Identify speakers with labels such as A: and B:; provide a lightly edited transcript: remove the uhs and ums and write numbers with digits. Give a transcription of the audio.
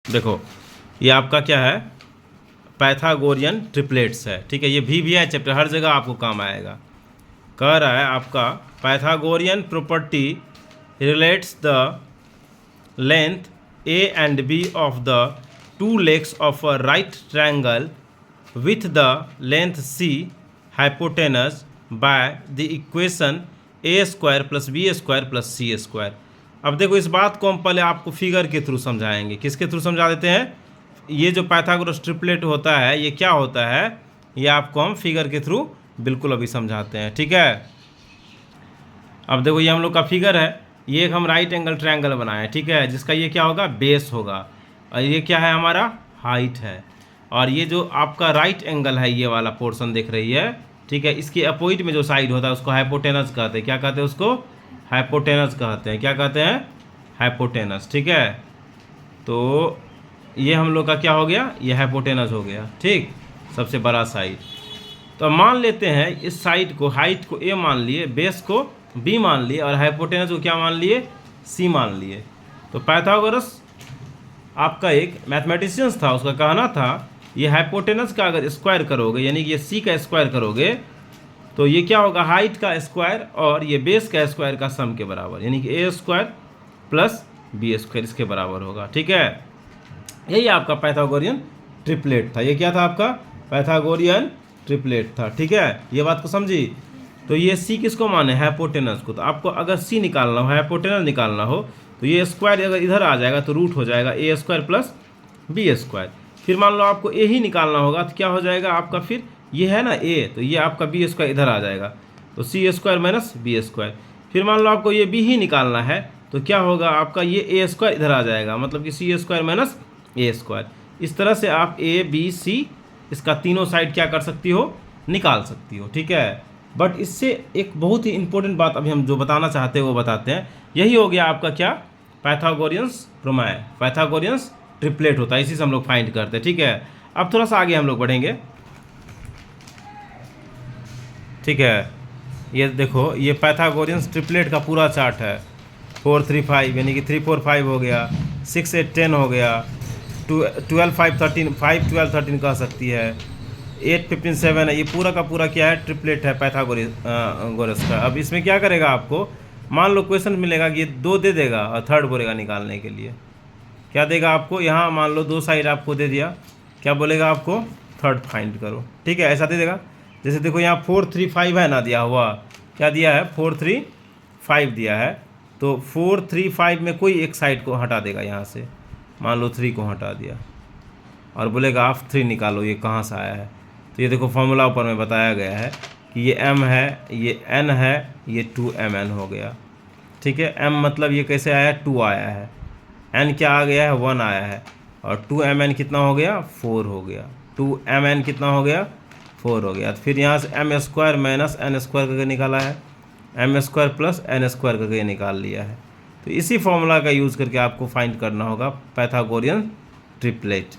A: देखो ये आपका क्या है, पाइथागोरियन ट्रिपलेट्स है। ठीक है, ये भी है चैप्टर, हर जगह आपको काम आएगा। कह रहा है आपका Pythagorean property relates the length a and b of the two legs of a right triangle with the length c hypotenuse by the equation a square plus b square plus c square। अब देखो इस बात को हम पहले आपको figure के through समझाएंगे। किसके थ्रू समझा देते हैं? ये जो पाइथागोरस ट्रिपलेट होता है ये क्या होता है, ये आपको हम फिगर के थ्रू बिल्कुल अभी समझाते हैं। ठीक है, अब देखो ये हम लोग का फिगर है, ये एक हम राइट एंगल ट्रायंगल बनाए। ठीक है, जिसका ये क्या होगा, बेस होगा, और ये क्या है, हमारा हाइट है। और ये जो आपका राइट एंगल है, ये वाला पोर्शन देख रही है, ठीक है, इसके अपोजिट में जो साइड होता है उसको हाइपोटेनस कहते हैं। क्या कहते हैं उसको? हाइपोटेनस कहते हैं। क्या कहते हैं? हाइपोटेनस। ठीक है, तो ये हम लोग का क्या हो गया, ये हाइपोटेनस हो गया। ठीक, सबसे बड़ा साइड। तो मान लेते हैं इस साइड को, हाइट को ए मान लिए, बेस को बी मान लिए, और हाइपोटेनस को क्या मान लिए, सी मान लिए। तो पाइथागोरस आपका एक मैथमेटिशियंस था, उसका कहना था ये हाइपोटेनस का अगर स्क्वायर करोगे, यानी कि ये सी का स्क्वायर करोगे, तो ये क्या होगा, हाइट का स्क्वायर और ये बेस का स्क्वायर का सम के बराबर, यानी कि ए स्क्वायर प्लस बी स्क्वायर इसके बराबर होगा। ठीक है, यही आपका पाइथागोरियन ट्रिपलेट था। ये क्या था आपका? पाइथागोरियन ट्रिपलेट था। ठीक है, ये बात को समझी। तो ये सी किसको माने, हाइपोटेनस को। तो आपको अगर सी निकालना हो, हाइपोटेनस निकालना हो, तो ये स्क्वायर अगर इधर आ जाएगा तो रूट हो जाएगा ए स्क्वायर प्लस बी स्क्वायर। फिर मान लो आपको ए ही निकालना होगा तो क्या हो जाएगा आपका, फिर ये है ना ए, तो ये आपका बी स्क्वायर इधर आ जाएगा, तो सी स्क्वायर माइनस बी स्क्वायर। फिर मान लो आपको ये बी ही निकालना है तो क्या होगा आपका, ये ए स्क्वायर इधर आ जाएगा, मतलब कि सी स्क्वायर माइनस ए स्क्वायर। इस तरह से आप ए बी सी इसका तीनों साइड क्या कर सकती हो, निकाल सकती हो। ठीक है, बट इससे एक बहुत ही इंपॉर्टेंट बात अभी हम जो बताना चाहते हैं वो बताते हैं। यही हो गया आपका क्या, पाइथागोरियंस प्रमेय, पाइथागोरियंस ट्रिपलेट होता है, इसी से हम लोग फाइंड करते हैं। ठीक है, अब थोड़ा सा आगे हम लोग बढ़ेंगे। ठीक है, ये देखो ये पाइथागोरियंस ट्रिपलेट का पूरा चार्ट है। 4 3 5 यानी कि 3 4 5 हो गया, 6 8 10 हो गया, 12 5 13 5 12 13 कह सकती है, 8 15 7 है। ये पूरा का पूरा क्या है, ट्रिपलेट है पाइथागोरस का। अब इसमें क्या करेगा आपको, मान लो क्वेश्चन मिलेगा कि ये 2 दे देगा और थर्ड बोलेगा निकालने के लिए। क्या देगा आपको, यहाँ मान लो 2 साइड आपको दे दिया, क्या बोलेगा आपको, थर्ड फाइंड करो। ठीक है, ऐसा दे देगा। जैसे देखो यहाँ 4 3 5 है ना दिया हुआ, क्या दिया है, 4 3 5 दिया है, तो 4 3 5 में कोई एक साइड को हटा देगा यहाँ से, मान लो 3 को हटा दिया, और बोलेगा आप 3 निकालो ये कहाँ से आया है। तो ये देखो फॉर्मूला ऊपर में बताया गया है कि ये m है, ये n है, ये 2mn हो गया। ठीक है, m मतलब ये कैसे आया है, 2 आया है, n क्या आ गया है, 1 आया है, और 2mn कितना हो गया, 4 हो गया। 2mn कितना हो गया, 4 हो गया। तो फिर यहाँ से m square minus n square करके निकाला है, m square plus n square करके निकाल लिया है। तो इसी फॉर्मूला का यूज़ करके आपको फाइंड करना होगा पाइथागोरियन ट्रिपलेट।